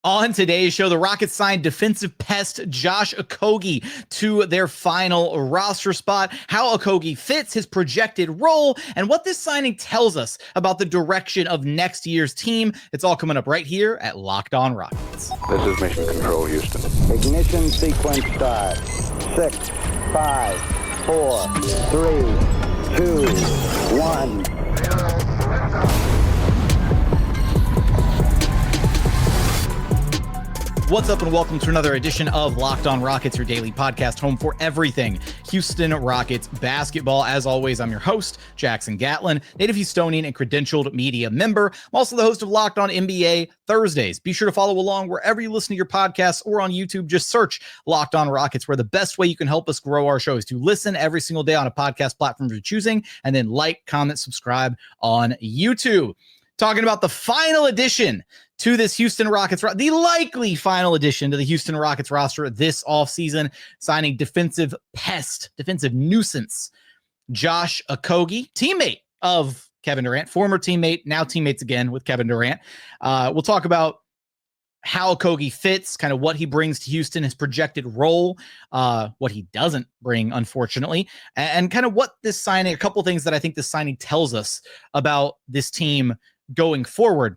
On today's show, the Rockets signed defensive pest Josh Okogie to their final roster spot, how Okogie fits his projected role, and what this signing tells us about the direction of next year's team. It's all coming up right here at Locked On Rockets. This is Mission Control, Houston. Ignition sequence start. 6, 5, 4, 3, 2, 1. What's up and welcome to another edition of Locked On Rockets, your daily podcast home for everything Houston Rockets basketball. As always, I'm your host, Jackson Gatlin, native Houstonian and credentialed media member. I'm also the host of Locked On NBA Thursdays. Be sure to follow along wherever you listen to your podcasts or on YouTube. Just search Locked On Rockets, where the best way you can help us grow our show is to listen every single day on a podcast platform you're choosing, and then like, comment, subscribe on YouTube. Talking about the final addition to this Houston Rockets, the likely final addition to the Houston Rockets roster this offseason, signing defensive pest, defensive nuisance, Josh Okogie, teammate of Kevin Durant, former teammate, now teammates again with Kevin Durant. We'll talk about how Okogie fits, kind of what he brings to Houston, his projected role, what he doesn't bring, unfortunately, and kind of what this signing, a couple things that I think this signing tells us about this team going forward.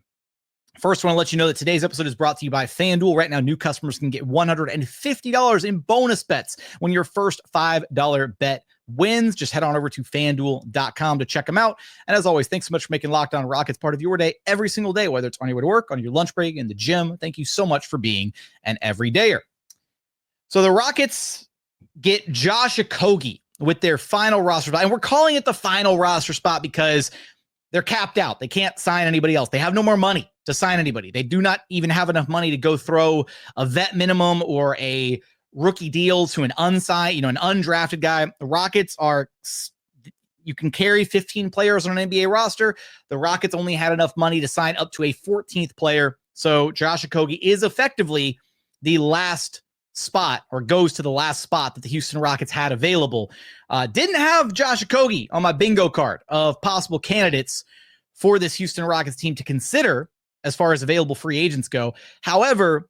First, I want to let you know that today's episode is brought to you by FanDuel. Right now, new customers can get $150 in bonus bets when your first $5 bet wins. Just head on over to FanDuel.com to check them out. And as always, thanks so much for making Locked On Rockets part of your day every single day, whether it's on your way to work, on your lunch break, in the gym. Thank you so much for being an everydayer. So the Rockets get Josh Okogie with their final roster spot. And we're calling it the final roster spot because they're capped out. They can't sign anybody else. They have no more money to sign anybody. They do not even have enough money to go throw a vet minimum or a rookie deal to an unsigned, an undrafted guy. The Rockets you can carry 15 players on an NBA roster. The Rockets only had enough money to sign up to a 14th player. So Josh Okogie is effectively the last spot, or goes to the last spot that the Houston Rockets had available. Didn't have Josh Okogie on my bingo card of possible candidates for this Houston Rockets team to consider as far as available free agents go. However,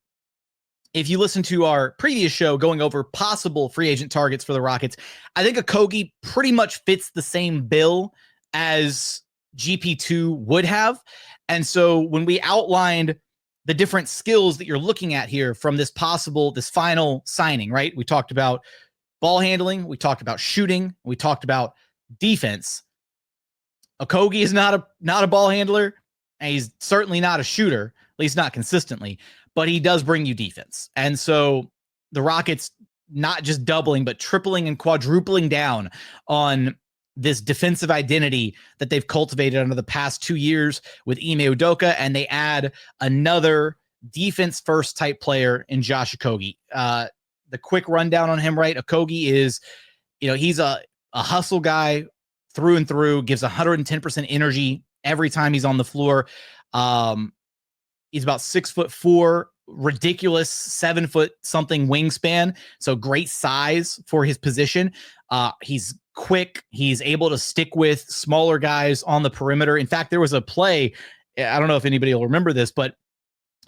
if you listen to our previous show going over possible free agent targets for the Rockets, I think Okogie pretty much fits the same bill as GP2 would have. And so when we outlined the different skills that you're looking at here from this final signing, right? We talked about ball handling. We talked about shooting. We talked about defense. Okogie is not a ball handler, and he's certainly not a shooter, at least not consistently, but he does bring you defense. And so the Rockets not just doubling, but tripling and quadrupling down on this defensive identity that they've cultivated under the past 2 years with Ime Udoka, and they add another defense first type player in Josh Okogie. The quick rundown on him, right? Okogie is, he's a hustle guy through and through, gives 110% energy every time he's on the floor. He's about 6'4", ridiculous 7 something wingspan. So great size for his position. He's quick. He's able to stick with smaller guys on the perimeter. In fact, there was a play, I don't know if anybody will remember this, but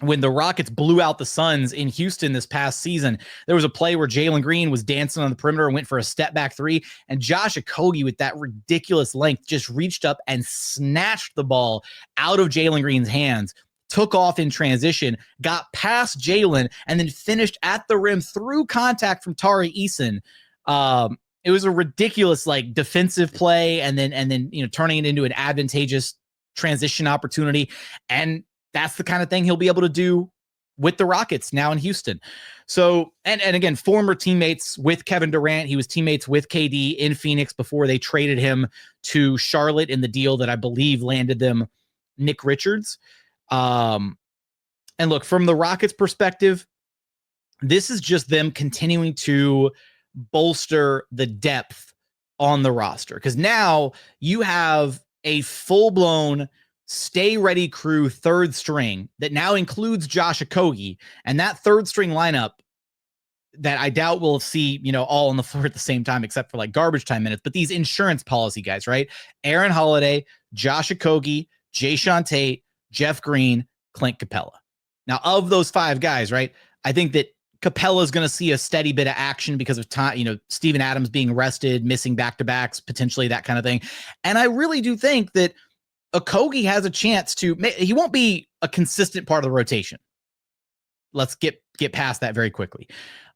when the Rockets blew out the Suns in Houston this past season, there was a play where Jalen Green was dancing on the perimeter and went for a step back three. And Josh Okogie, with that ridiculous length, just reached up and snatched the ball out of Jalen Green's hands, took off in transition, got past Jalen, and then finished at the rim through contact from Tari Eason. It was a ridiculous defensive play, and then turning it into an advantageous transition opportunity. And that's the kind of thing he'll be able to do with the Rockets now in Houston. So, and again, former teammates with Kevin Durant. He was teammates with KD in Phoenix before they traded him to Charlotte in the deal that I believe landed them Nick Richards. And look, from the Rockets' perspective, this is just them continuing to bolster the depth on the roster, because now you have a full-blown stay ready crew third string that now includes Josh Okogie, and that third string lineup that I doubt we'll see, all on the floor at the same time, except for garbage time minutes, but these insurance policy guys, right? Aaron Holiday, Josh Okogie, Jayshawn Tate, Jeff Green, Clint Capela. Now, of those 5 guys, right, I think that Capela is going to see a steady bit of action because of time, Steven Adams being rested, missing back-to-backs, potentially that kind of thing. And I really do think that Okogie has a chance to, he won't be a consistent part of the rotation. Let's get past that very quickly.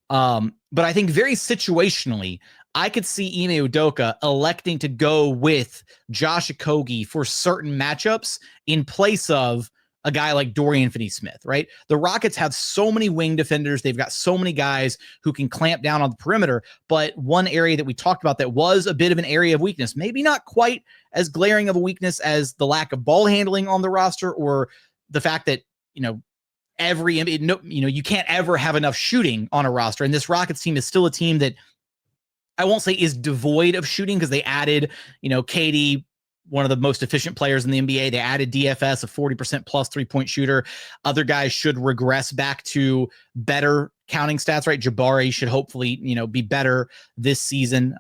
But I think very situationally, I could see Ime Udoka electing to go with Josh Okogie for certain matchups in place of a guy like Dorian Finney-Smith, right? The Rockets have so many wing defenders. They've got so many guys who can clamp down on the perimeter. But one area that we talked about that was a bit of an area of weakness, maybe not quite as glaring of a weakness as the lack of ball handling on the roster, or the fact that, you can't ever have enough shooting on a roster. And this Rockets team is still a team that I won't say is devoid of shooting, because they added, KD, one of the most efficient players in the NBA. They added DFS, a 40% plus 3-point shooter. Other guys should regress back to better counting stats, right? Jabari should hopefully, be better this season.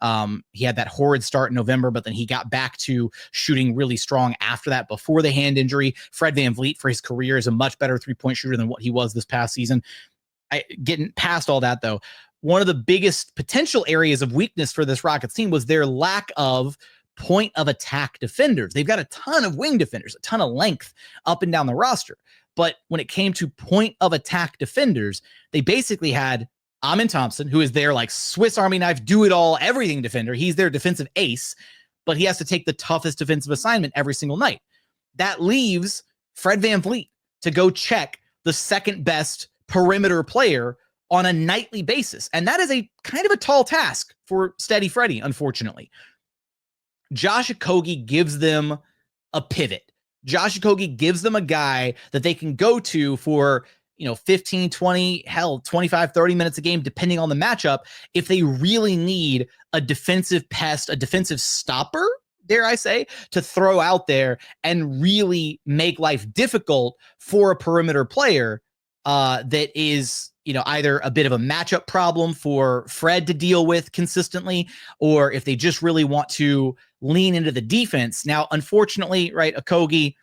He had that horrid start in November, but then he got back to shooting really strong after that, before the hand injury. Fred VanVleet for his career is a much better 3-point shooter than what he was this past season. Getting past all that though, one of the biggest potential areas of weakness for this Rockets team was their lack of point of attack defenders. They've got a ton of wing defenders, a ton of length up and down the roster. But when it came to point of attack defenders, they basically had Thompson, who is their like Swiss Army knife, do it all, everything defender. He's their defensive ace, but he has to take the toughest defensive assignment every single night. That leaves Fred VanVleet to go check the second best perimeter player on a nightly basis. And that is a kind of a tall task for Steady Freddy, unfortunately. Josh Okogie gives them a pivot. Josh Okogie gives them a guy that they can go to for, 15, 20, hell, 25, 30 minutes a game, depending on the matchup, if they really need a defensive pest, a defensive stopper, dare I say, to throw out there and really make life difficult for a perimeter player that is, either a bit of a matchup problem for Fred to deal with consistently, or if they just really want to lean into the defense. Now, unfortunately, right, Okogie,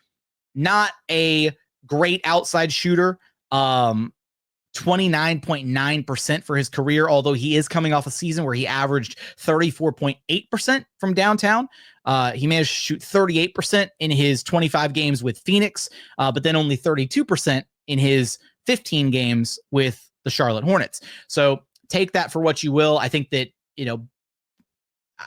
not a great outside shooter, 29.9% for his career, although he is coming off a season where he averaged 34.8% from downtown. He managed to shoot 38% in his 25 games with Phoenix, but then only 32% in his 15 games with the Charlotte Hornets. So take that for what you will. I think that,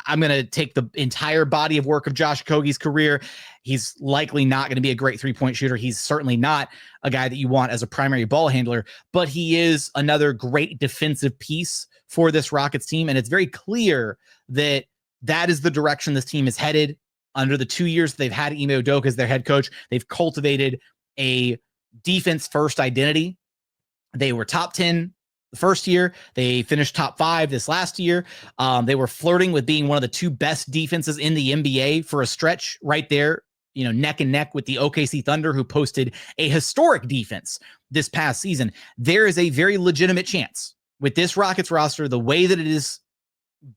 I'm going to take the entire body of work of Josh Okogie's career. He's likely not going to be a great 3-point shooter. He's certainly not a guy that you want as a primary ball handler, but he is another great defensive piece for this Rockets team. And it's very clear that that is the direction this team is headed. Under the 2 years they've had Ime Udoka as their head coach, they've cultivated a defense-first identity. They were top 10 the first year. They finished top 5 this last year. They were flirting with being one of the 2 best defenses in the NBA for a stretch right there, neck and neck with the OKC Thunder, who posted a historic defense this past season. There is a very legitimate chance with this Rockets roster, the way that it is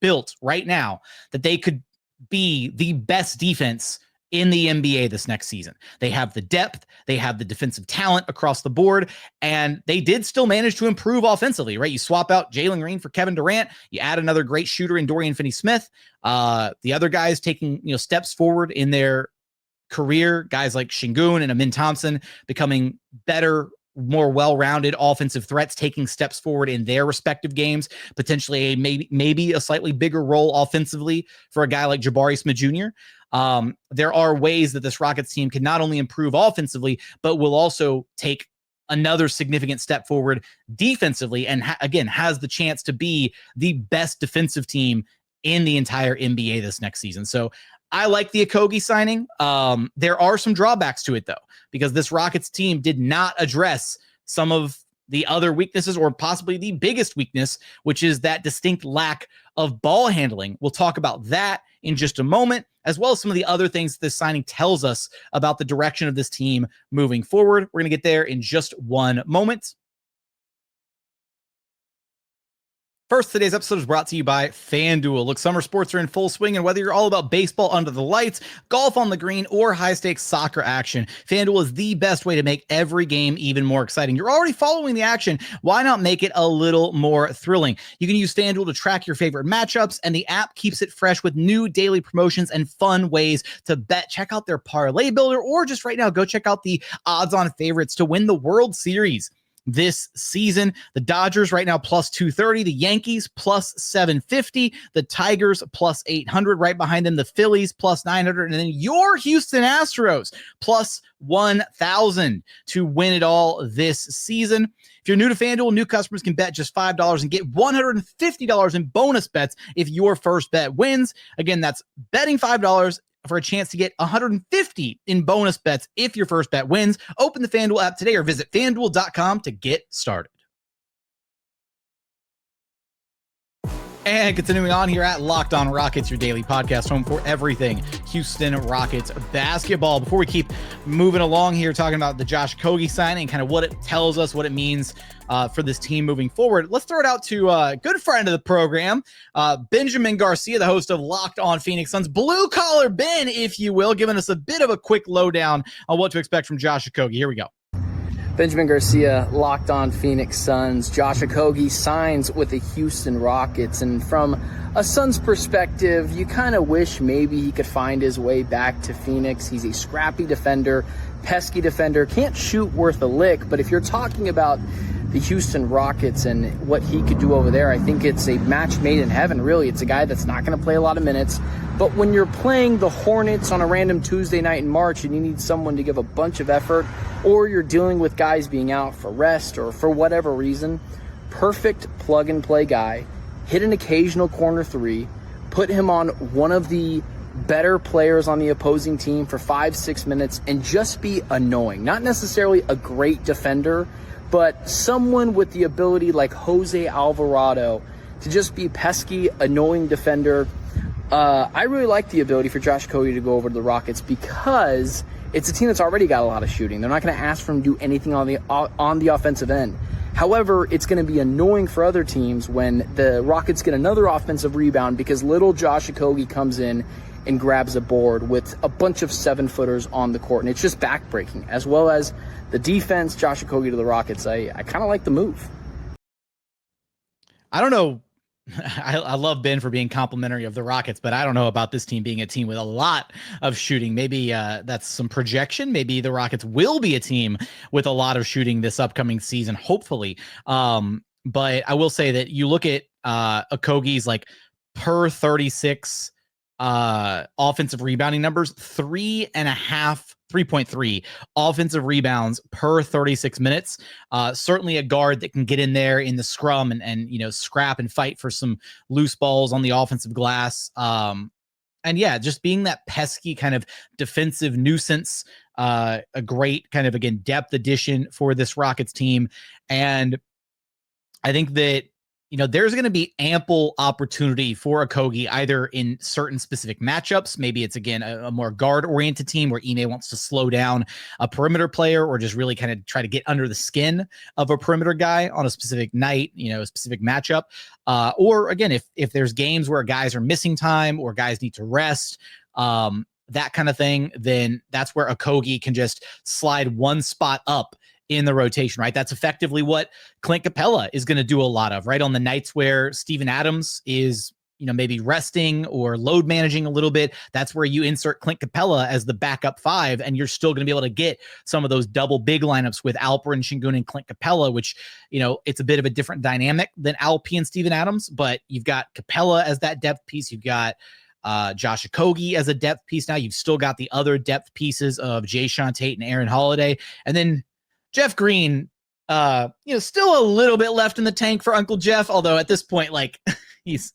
built right now, that they could be the best defense in the NBA this next season. They have the depth, they have the defensive talent across the board, and they did still manage to improve offensively, right? You swap out Jalen Green for Kevin Durant, you add another great shooter in Dorian Finney-Smith. The other guys taking, steps forward in their career, guys like Sengun and Ime Thompson becoming better, more well-rounded offensive threats, taking steps forward in their respective games, potentially maybe a slightly bigger role offensively for a guy like Jabari Smith Jr. There are ways that this Rockets team can not only improve offensively, but will also take another significant step forward defensively, and again, has the chance to be the best defensive team in the entire NBA this next season. So I like the Okogie signing. There are some drawbacks to it, though, because this Rockets team did not address some of the other weaknesses, or possibly the biggest weakness, which is that distinct lack of ball handling. We'll talk about that in just a moment, as well as some of the other things this signing tells us about the direction of this team moving forward. We're going to get there in just one moment. First, today's episode is brought to you by FanDuel. Look, summer sports are in full swing, and whether you're all about baseball under the lights, golf on the green, or high-stakes soccer action, FanDuel is the best way to make every game even more exciting. You're already following the action. Why not make it a little more thrilling? You can use FanDuel to track your favorite matchups, and the app keeps it fresh with new daily promotions and fun ways to bet. Check out their parlay builder, or just right now, go check out the odds-on favorites to win the World Series this season. The Dodgers right now plus 230, the Yankees plus 750, the Tigers plus 800, right behind them the Phillies plus 900, and then your Houston Astros plus 1,000 to win it all this season. If you're new to FanDuel, new customers can bet just $5 and get $150 in bonus bets if your first bet wins. Again, that's betting $5 for a chance to get $150 in bonus bets if your first bet wins. Open the FanDuel app today or visit FanDuel.com to get started. And continuing on here at Locked On Rockets, your daily podcast home for everything Houston Rockets basketball. Before we keep moving along here, talking about the Josh Okogie signing, kind of what it tells us, what it means for this team moving forward, let's throw it out to a good friend of the program, Benjamin Garcia, the host of Locked On Phoenix Suns, Blue Collar Ben, if you will, giving us a bit of a quick lowdown on what to expect from Josh Okogie. Here we go. Benjamin Garcia, Locked On Phoenix Suns. Josh Okogie signs with the Houston Rockets. And from a Suns perspective, you kind of wish maybe he could find his way back to Phoenix. He's a scrappy defender, pesky defender, can't shoot worth a lick. But if you're talking about the Houston Rockets and what he could do over there, I think it's a match made in heaven, really. It's a guy that's not going to play a lot of minutes. But when you're playing the Hornets on a random Tuesday night in March and you need someone to give a bunch of effort, or you're dealing with guys being out for rest or for whatever reason, perfect plug-and-play guy, hit an occasional corner three, put him on one of the better players on the opposing team for 5-6 minutes, and just be annoying. Not necessarily a great defender, but someone with the ability like Jose Alvarado to just be pesky, annoying defender. I really like the ability for Josh Okogie to go over to the Rockets because it's a team that's already got a lot of shooting. They're not going to ask for him to do anything on the offensive end. However, it's going to be annoying for other teams when the Rockets get another offensive rebound because little Josh Okogie comes in and grabs a board with a bunch of 7-footers on the court. And it's just backbreaking. As well as the defense, Josh Okogie to the Rockets. I kind of like the move. I don't know. I love Ben for being complimentary of the Rockets, but I don't know about this team being a team with a lot of shooting. Maybe that's some projection. Maybe the Rockets will be a team with a lot of shooting this upcoming season, hopefully. But I will say that you look at Okogie's like per 36 offensive rebounding numbers, 3.3 offensive rebounds per 36 minutes. Certainly a guard that can get in there in the scrum and scrap and fight for some loose balls on the offensive glass. And yeah, just being that pesky kind of defensive nuisance, a great kind of, again, depth addition for this Rockets team. And I think that, there's going to be ample opportunity for Okogie either in certain specific matchups. Maybe it's, again, a more guard-oriented team where Ime wants to slow down a perimeter player or just really kind of try to get under the skin of a perimeter guy on a specific night, a specific matchup. Or, again, if there's games where guys are missing time or guys need to rest, that kind of thing, then that's where Okogie can just slide one spot up in the rotation, right? That's effectively what Clint Capela is going to do a lot of, right? On the nights where Steven Adams is, maybe resting or load managing a little bit, that's where you insert Clint Capela as the backup 5, and you're still going to be able to get some of those double big lineups with Alperen, Sengun, and Clint Capela, which, it's a bit of a different dynamic than Alp and Steven Adams, but you've got Capela as that depth piece. You've got Josh Okogie as a depth piece. Now you've still got the other depth pieces of Jae'Sean Tate and Aaron Holiday. And then Jeff Green, still a little bit left in the tank for Uncle Jeff, although at this point, like he's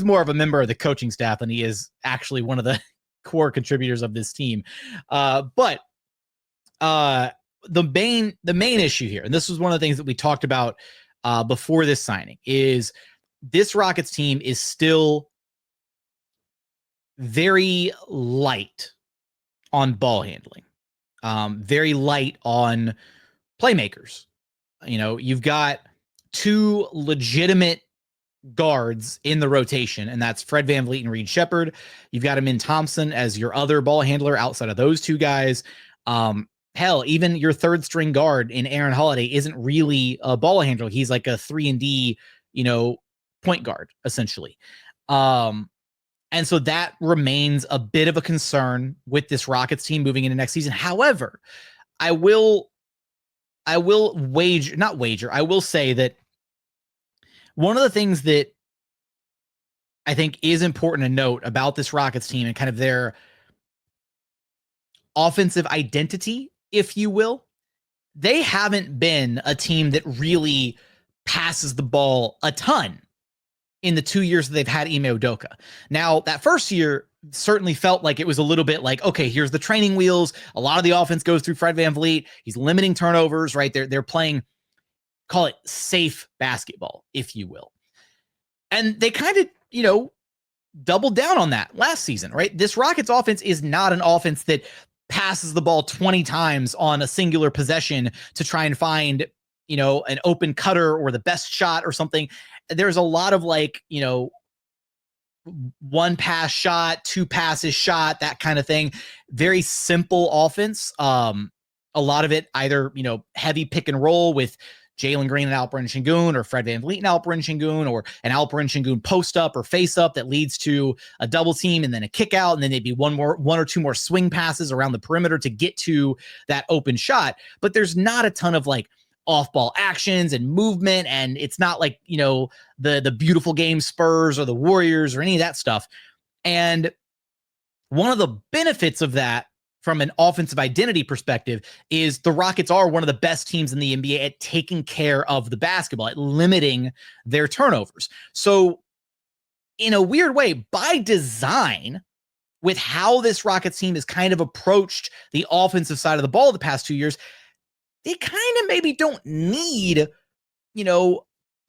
more of a member of the coaching staff than he is actually one of the core contributors of this team. But the main issue here, and this was one of the things that we talked about before this signing, is this Rockets team is still very light on ball handling, very light on playmakers. You've got two legitimate guards in the rotation, and that's Fred VanVleet and Reed Shepherd. You've got Ime Thompson as your other ball handler outside of those two guys. Hell, even your third string guard in Aaron Holiday isn't really a ball handler. He's like a 3-and-D, point guard, essentially. And so that remains a bit of a concern with this Rockets team moving into next season. However, I will say that one of the things that I think is important to note about this Rockets team and kind of their offensive identity, if you will, they haven't been a team that really passes the ball a ton in the 2 years that they've had Ime Udoka. Now, that first year certainly felt like it was a little bit like, okay, here's the training wheels. A lot of the offense goes through Fred VanVleet. He's limiting turnovers, right? They're playing, call it safe basketball, if you will. And they kind of, doubled down on that last season, right? This Rockets offense is not an offense that passes the ball 20 times on a singular possession to try and find, an open cutter or the best shot or something. There's a lot of one pass shot, two passes shot, that kind of thing. Very simple offense. A lot of it either, heavy pick and roll with Jalen Green and Alperen Sengun, or Fred VanVleet and Alperen Sengun, or an Alperen Sengun post up or face up that leads to a double team and then a kick out, and then maybe one or two more swing passes around the perimeter to get to that open shot. But there's not a ton of off-ball actions and movement, and it's not like, the beautiful game Spurs or the Warriors or any of that stuff. And one of the benefits of that from an offensive identity perspective is the Rockets are one of the best teams in the NBA at taking care of the basketball, at limiting their turnovers. So in a weird way, by design, with how this Rockets team has kind of approached the offensive side of the ball the past 2 years, they kind of maybe don't need,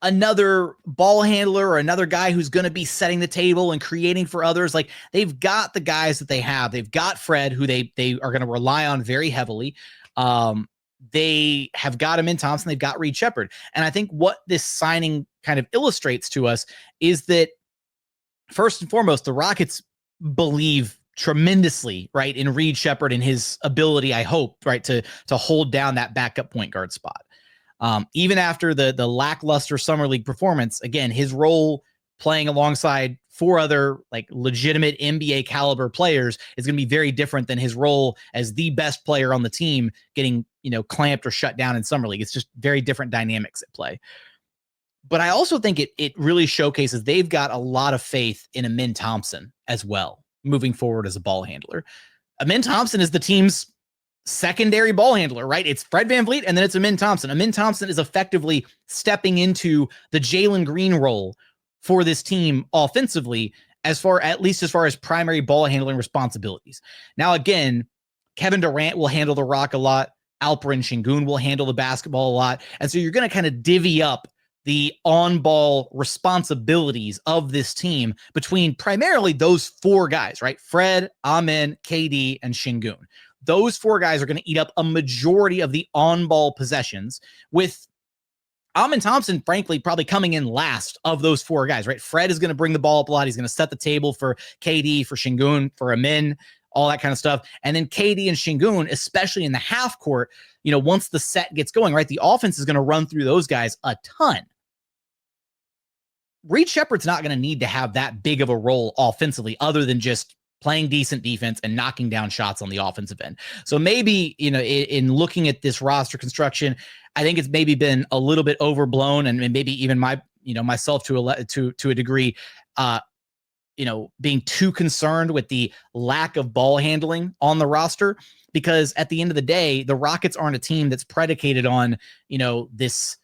another ball handler or another guy who's going to be setting the table and creating for others. Like, they've got the guys that they have. They've got Fred, who they are going to rely on very heavily. They have got him in Thompson. They've got Reed Shepherd. And I think what this signing kind of illustrates to us is that, first and foremost, the Rockets believe tremendously, right, in Reed Shepherd and his ability, I hope, right, to hold down that backup point guard spot. Even after the lackluster summer league performance, again, his role playing alongside four other legitimate NBA caliber players is going to be very different than his role as the best player on the team getting, clamped or shut down in summer league. It's just very different dynamics at play. But I also think it really showcases they've got a lot of faith in Ime Thompson as well, moving forward as a ball handler. Ime Thompson is the team's secondary ball handler, right? It's Fred VanVleet and then it's Ime Thompson. Ime Thompson is effectively stepping into the Jalen Green role for this team offensively, at least as far as primary ball handling responsibilities. Now, again, Kevin Durant will handle the rock a lot. Alperen Sengun will handle the basketball a lot. And so you're going to kind of divvy up the on-ball responsibilities of this team between primarily those four guys, right? Fred, Ime, KD, and Sengun. Those four guys are going to eat up a majority of the on-ball possessions, with Ime Thompson, frankly, probably coming in last of those four guys, right? Fred is going to bring the ball up a lot. He's going to set the table for KD, for Sengun, for Ime, all that kind of stuff. And then KD and Sengun, especially in the half court, once the set gets going, right, the offense is going to run through those guys a ton. Reed Shepherd's not going to need to have that big of a role offensively, other than just playing decent defense and knocking down shots on the offensive end. So maybe, in looking at this roster construction, I think it's maybe been a little bit overblown, and maybe even myself to a degree, being too concerned with the lack of ball handling on the roster, because at the end of the day, the Rockets aren't a team that's predicated on, this,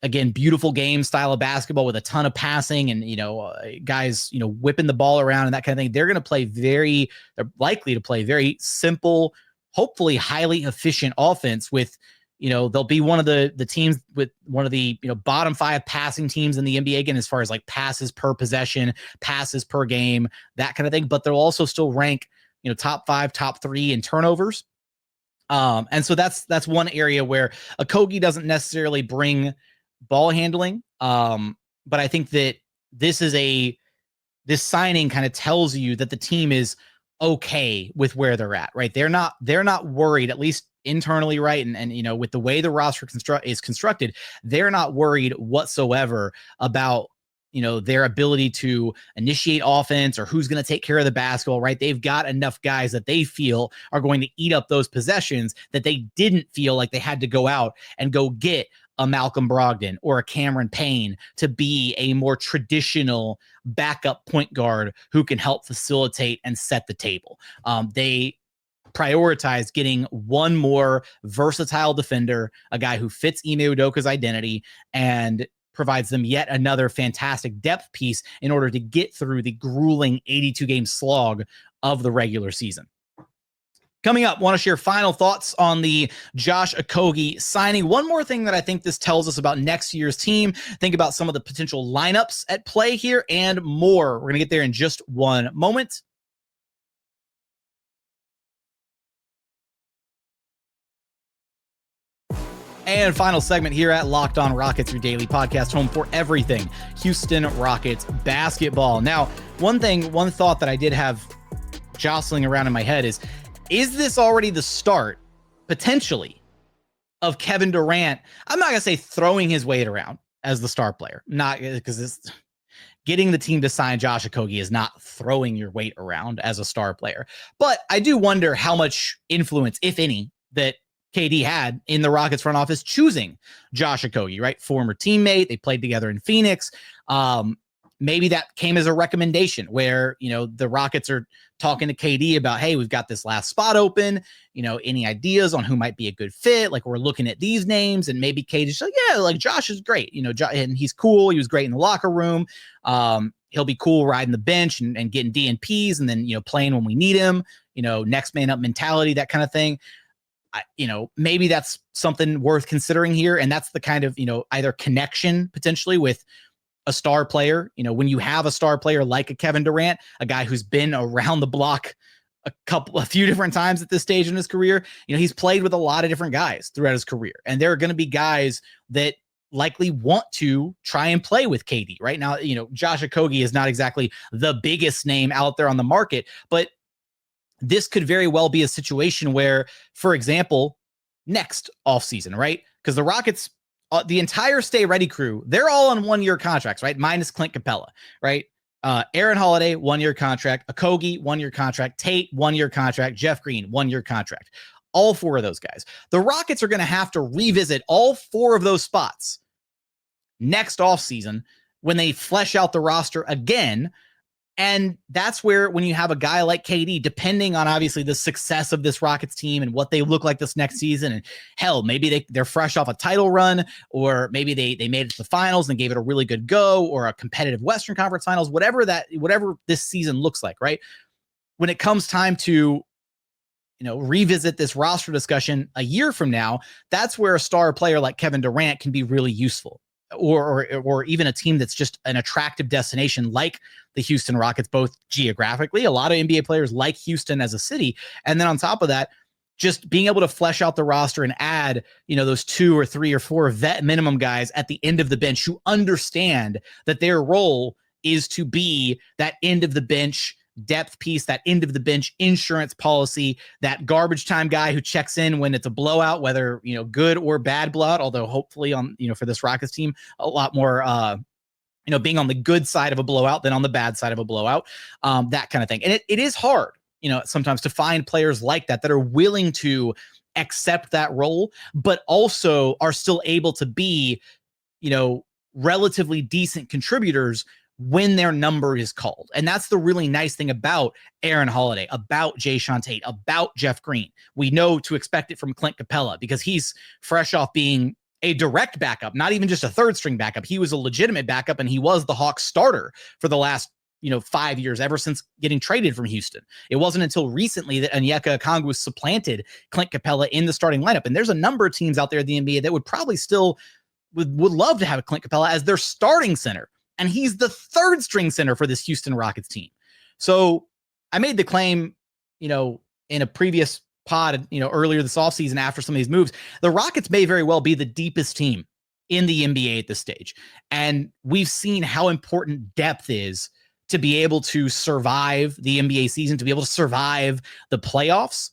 again, beautiful game style of basketball with a ton of passing and, guys, whipping the ball around and that kind of thing. They're likely to play very simple, hopefully highly efficient offense with, they'll be one of the teams with one of the, bottom five passing teams in the NBA, again, as far as passes per possession, passes per game, that kind of thing. But they'll also still rank, top five, top three in turnovers. And so that's one area where Okogie doesn't necessarily bring ball handling. But I think that this signing kind of tells you that the team is okay with where they're at, right? They're not worried, at least internally, right? And with the way the roster is constructed, they're not worried whatsoever about their ability to initiate offense or who's going to take care of the basketball, right? They've got enough guys that they feel are going to eat up those possessions that they didn't feel like they had to go out and go get a Malcolm Brogdon or a Cameron Payne to be a more traditional backup point guard who can help facilitate and set the table. They prioritize getting one more versatile defender, a guy who fits Ime Udoka's identity and provides them yet another fantastic depth piece in order to get through the grueling 82-game slog of the regular season. Coming up, want to share final thoughts on the Josh Okogie signing. One more thing that I think this tells us about next year's team. Think about some of the potential lineups at play here and more. We're going to get there in just one moment. And final segment here at Locked On Rockets, your daily podcast, home for everything Houston Rockets basketball. Now, one thought that I did have jostling around in my head is this already the start, potentially, of Kevin Durant? I'm not going to say throwing his weight around as the star player, not because getting the team to sign Josh Okogie is not throwing your weight around as a star player. But I do wonder how much influence, if any, that KD had in the Rockets front office choosing Josh Okogie, right? Former teammate. They played together in Phoenix. Maybe that came as a recommendation where, the Rockets are talking to KD about, hey, we've got this last spot open, any ideas on who might be a good fit? Like, we're looking at these names, and maybe KD's like, yeah, like Josh is great, and he's cool. He was great in the locker room. He'll be cool riding the bench and getting DNPs and then, playing when we need him, next man up mentality, that kind of thing. Maybe that's something worth considering here. And that's the kind of, either connection potentially with a star player. When you have a star player like a Kevin Durant, a guy who's been around the block a few different times at this stage in his career, he's played with a lot of different guys throughout his career. And there are going to be guys that likely want to try and play with KD right now. Josh Okogie is not exactly the biggest name out there on the market, but this could very well be a situation where, for example, next offseason, right? Because the Rockets, the entire Stay Ready crew, they're all on 1-year contracts, right? Minus Clint Capela, right? Aaron Holiday, 1-year contract. Okogie, 1-year contract. Tate, 1-year contract. Jeff Green, 1-year contract. All 4 of those guys. The Rockets are going to have to revisit all 4 of those spots next offseason when they flesh out the roster again. And that's where, when you have a guy like KD, depending on obviously the success of this Rockets team and what they look like this next season, and hell, maybe they're fresh off a title run, or maybe they made it to the finals and gave it a really good go, or a competitive Western Conference Finals, whatever this season looks like, right? When it comes time to, revisit this roster discussion a year from now, that's where a star player like Kevin Durant can be really useful. Or even a team that's just an attractive destination like the Houston Rockets, both geographically. A lot of NBA players like Houston as a city. And then on top of that, just being able to flesh out the roster and add, those 2 or 3 or 4 vet minimum guys at the end of the bench who understand that their role is to be that end of the bench depth piece, that end of the bench insurance policy, that garbage time guy who checks in when it's a blowout, whether, good or bad blowout, although hopefully on, for this Rockets team, a lot more, being on the good side of a blowout than on the bad side of a blowout, that kind of thing. And it is hard, sometimes to find players like that are willing to accept that role, but also are still able to be, relatively decent contributors when their number is called. And that's the really nice thing about Aaron Holiday, about Jayshawn Tate, about Jeff Green. We know to expect it from Clint Capela because he's fresh off being a direct backup, not even just a third string backup. He was a legitimate backup, and he was the Hawks starter for the last 5 years, ever since getting traded from Houston. It wasn't until recently that Onyeka Okongwu supplanted Clint Capela in the starting lineup. And there's a number of teams out there in the NBA that would probably still would love to have Clint Capela as their starting center. And he's the third string center for this Houston Rockets team. So I made the claim, in a previous pod, earlier this offseason after some of these moves, the Rockets may very well be the deepest team in the NBA at this stage. And we've seen how important depth is to be able to survive the NBA season, to be able to survive the playoffs.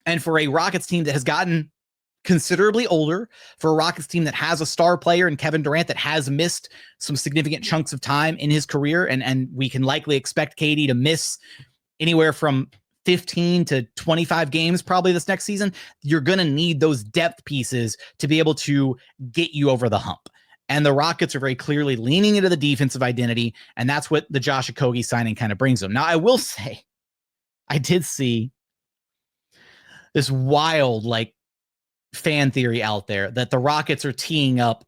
And for a Rockets team that has gotten considerably older, for a Rockets team that has a star player in Kevin Durant that has missed some significant chunks of time in his career, and we can likely expect KD to miss anywhere from 15 to 25 games probably this next season, you're going to need those depth pieces to be able to get you over the hump. And the Rockets are very clearly leaning into the defensive identity, and that's what the Josh Okogie signing kind of brings them. Now, I will say, I did see this wild, like, fan theory out there that the Rockets are teeing up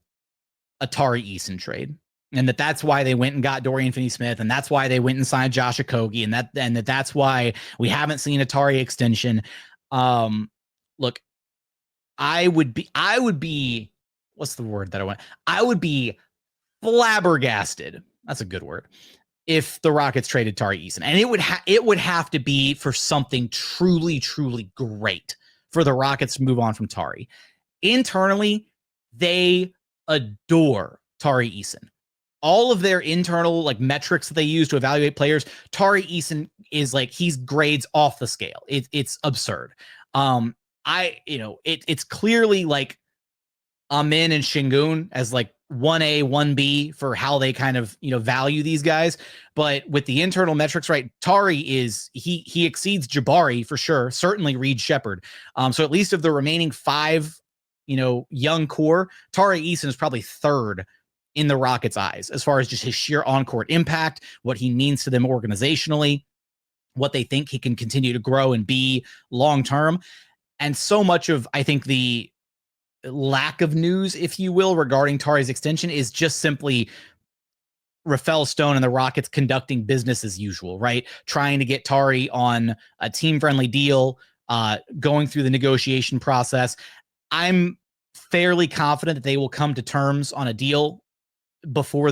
a Tari Eason trade, and that's why they went and got Dorian Finney-Smith, and that's why they went and signed Josh Okogie, and that's why we haven't seen a Tari extension. Look, I would be what's the word that I want? I would be flabbergasted. That's a good word. If the Rockets traded Tari Eason, and it would have to be for something truly, truly great for the Rockets to move on from Tari. Internally, they adore Tari Eason. All of their internal like metrics that they use to evaluate players, Tari Eason is like, he's grades off the scale. It's absurd. It's clearly like Ime and Sengun as like 1A, 1B for how they kind of, value these guys. But with the internal metrics, right, Tari he exceeds Jabari for sure, certainly Reed Shepherd. So at least of the remaining 5, young core, Tari Eason is probably third in the Rockets' eyes as far as just his sheer on-court impact, what he means to them organizationally, what they think he can continue to grow and be long-term. And so much of, I think, the lack of news, if you will, regarding Tari's extension is just simply Rafael Stone and the Rockets conducting business as usual, right? Trying to get Tari on a team-friendly deal, going through the negotiation process. I'm fairly confident that they will come to terms on a deal before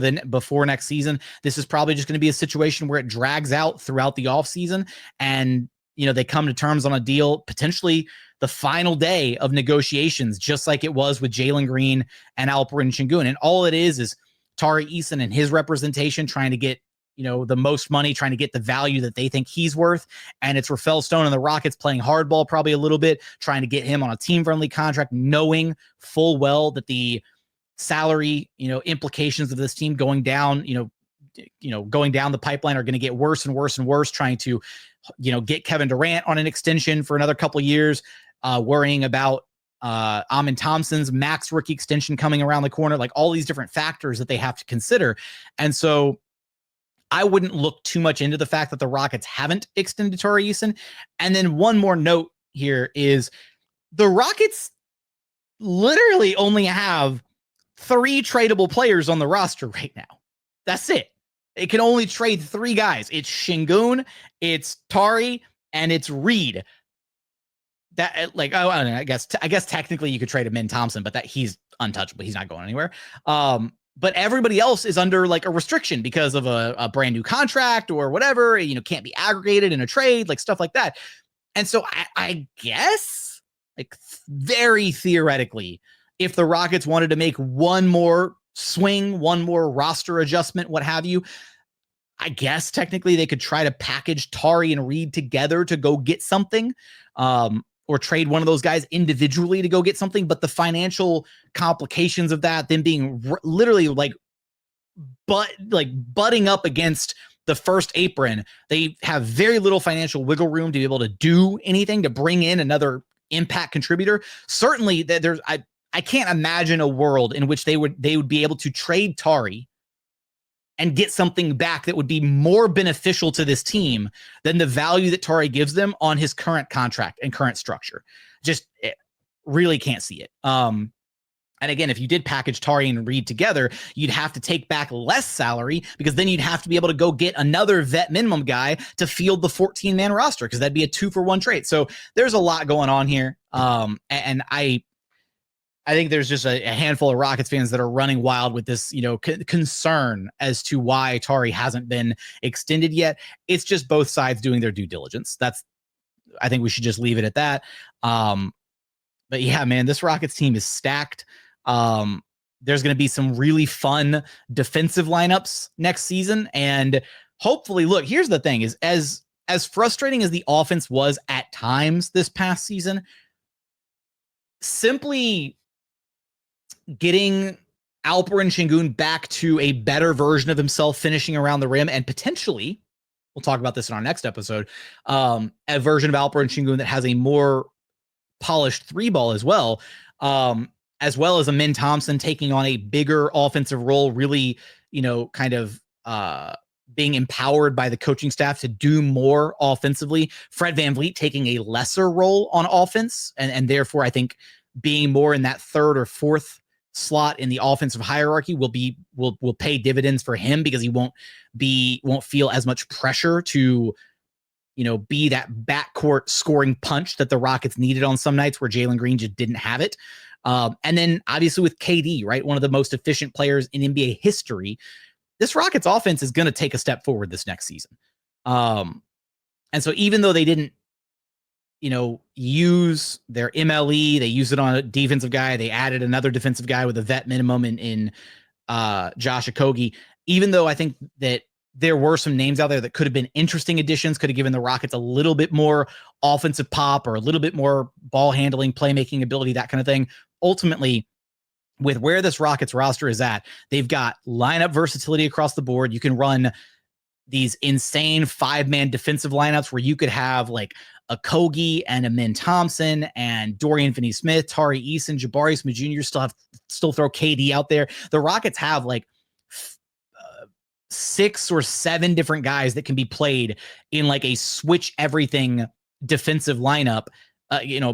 next season. This is probably just going to be a situation where it drags out throughout the offseason, and they come to terms on a deal potentially the final day of negotiations, just like it was with Jalen Green and Alperen Sengun. And all it is Tari Eason and his representation trying to get, the most money, trying to get the value that they think he's worth. And it's Rafael Stone and the Rockets playing hardball probably a little bit, trying to get him on a team-friendly contract, knowing full well that the salary, implications of this team going down, going down the pipeline are going to get worse and worse and worse, trying to, get Kevin Durant on an extension for another couple of years, worrying about Thompson's max rookie extension coming around the corner, like all these different factors that they have to consider. And so I wouldn't look too much into the fact that the Rockets haven't extended Tari Eason. And then one more note here is the Rockets literally only have 3 tradable players on the roster right now. That's it. It can only trade 3 guys. It's Sengun, it's Tari, and it's Reed. That, like, I guess technically you could trade him in Thompson, but that he's untouchable. He's not going anywhere. But everybody else is under like a restriction because of a brand new contract or whatever, can't be aggregated in a trade, like stuff like that. And so I guess, like, very theoretically, if the Rockets wanted to make one more swing, one more roster adjustment, what have you, I guess technically they could try to package Tari and Reed together to go get something, or trade one of those guys individually to go get something. But the financial complications of that, them being literally butting up against the first apron, they have very little financial wiggle room to be able to do anything to bring in another impact contributor. Certainly that I can't imagine a world in which they would be able to trade Tari and get something back that would be more beneficial to this team than the value that Tari gives them on his current contract and current structure. Just really can't see it. And again, if you did package Tari and Reed together, you'd have to take back less salary, because then you'd have to be able to go get another vet minimum guy to field the 14-man roster, because that'd be a 2-for-1 trade. So there's a lot going on here. And I think there's just a handful of Rockets fans that are running wild with this, concern as to why Tari hasn't been extended yet. It's just both sides doing their due diligence. I think we should just leave it at that. But yeah, man, this Rockets team is stacked. there's going to be some really fun defensive lineups next season. And hopefully, look, here's the thing is as frustrating as the offense was at times this past season, simply getting Alperen Sengun back to a better version of himself, finishing around the rim, and potentially, we'll talk about this in our next episode, a version of Alperen Sengun that has a more polished three ball as well as Ime Thompson taking on a bigger offensive role, really, kind of being empowered by the coaching staff to do more offensively. Fred VanVleet taking a lesser role on offense, and therefore I think being more in that third or fourth slot in the offensive hierarchy will pay dividends for him, because he won't feel as much pressure to be that backcourt scoring punch that the Rockets needed on some nights where Jalen Green just didn't have it. And then obviously with KD, right, one of the most efficient players in NBA history, this Rockets offense is going to take a step forward this next season. And so even though they didn't use their MLE, they used it on a defensive guy, they added another defensive guy with a vet minimum in Josh Okogie. Even though I think that there were some names out there that could have been interesting additions, could have given the Rockets a little bit more offensive pop or a little bit more ball handling, playmaking ability, that kind of thing. Ultimately, with where this Rockets roster is at, they've got lineup versatility across the board. You can run these insane 5-man defensive lineups where you could have like Okogie and Ime Thompson and Dorian Finney-Smith, Tari Eason, Jabari Smith Jr. Still throw KD out there. The Rockets have like 6 or 7 different guys that can be played in like a switch everything defensive lineup,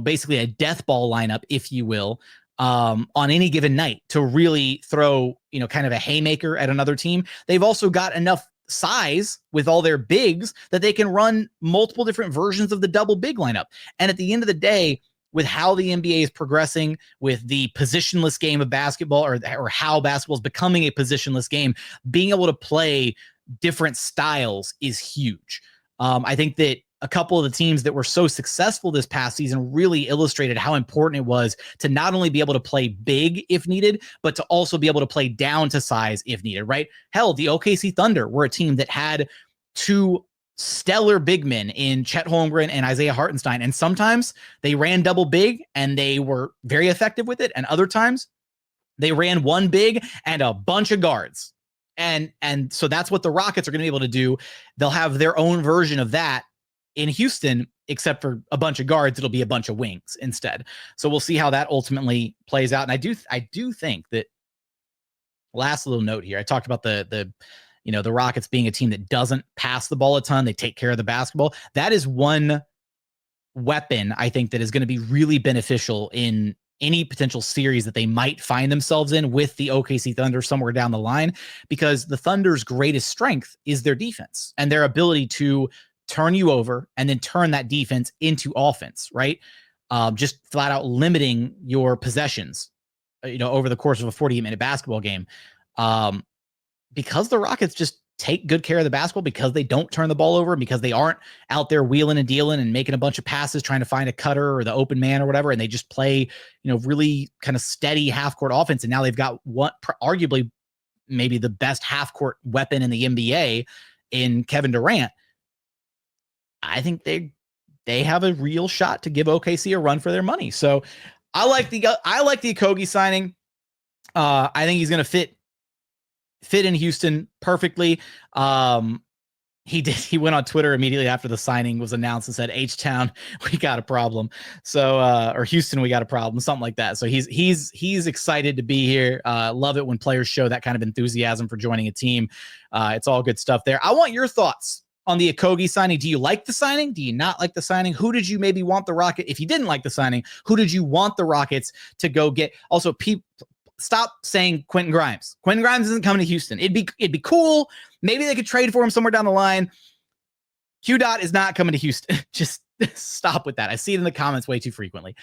basically a death ball lineup, if you will, on any given night to really throw, kind of a haymaker at another team. They've also got enough size with all their bigs that they can run multiple different versions of the double big lineup. And at the end of the day, with how the NBA is progressing, with the positionless game of basketball, or how basketball is becoming a positionless game, being able to play different styles is huge. I think that a couple of the teams that were so successful this past season really illustrated how important it was to not only be able to play big if needed, but to also be able to play down to size if needed, right? Hell, the OKC Thunder were a team that had 2 stellar big men in Chet Holmgren and Isaiah Hartenstein. And sometimes they ran double big and they were very effective with it. And other times they ran 1 big and a bunch of guards. And so that's what the Rockets are going to be able to do. They'll have their own version of that in Houston, except for a bunch of guards, it'll be a bunch of wings instead. So we'll see how that ultimately plays out. And I do think that, last little note here, I talked about the Rockets being a team that doesn't pass the ball a ton. They take care of the basketball. That is one weapon, I think, that is going to be really beneficial in any potential series that they might find themselves in with the OKC Thunder somewhere down the line, because the Thunder's greatest strength is their defense and their ability to turn you over and then turn that defense into offense, right? Just flat out limiting your possessions, over the course of a 48-minute basketball game. Because the Rockets just take good care of the basketball, because they don't turn the ball over, because they aren't out there wheeling and dealing and making a bunch of passes trying to find a cutter or the open man or whatever, and they just play, really kind of steady half-court offense. And now they've got arguably maybe the best half-court weapon in the NBA in Kevin Durant. I think they have a real shot to give OKC a run for their money. So I like the Okogie signing. I think he's going to fit in Houston perfectly. He went on Twitter immediately after the signing was announced and said, H-Town, we got a problem. So, or Houston, we got a problem, something like that. So he's excited to be here. Love it when players show that kind of enthusiasm for joining a team. It's all good stuff there. I want your thoughts on the Okogie signing. Do you like the signing? Do you not like the signing? Who did you maybe want the Rocket? If you didn't like the signing, who did you want the Rockets to go get? Also, stop saying Quentin Grimes. Quentin Grimes isn't coming to Houston. It'd be cool. Maybe they could trade for him somewhere down the line. QDOT is not coming to Houston. Just stop with that. I see it in the comments way too frequently.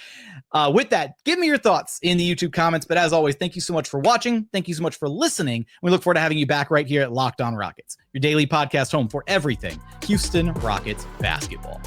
With that, give me your thoughts in the YouTube comments. But as always, thank you so much for watching. Thank you so much for listening. We look forward to having you back right here at Locked On Rockets, your daily podcast home for everything Houston Rockets basketball.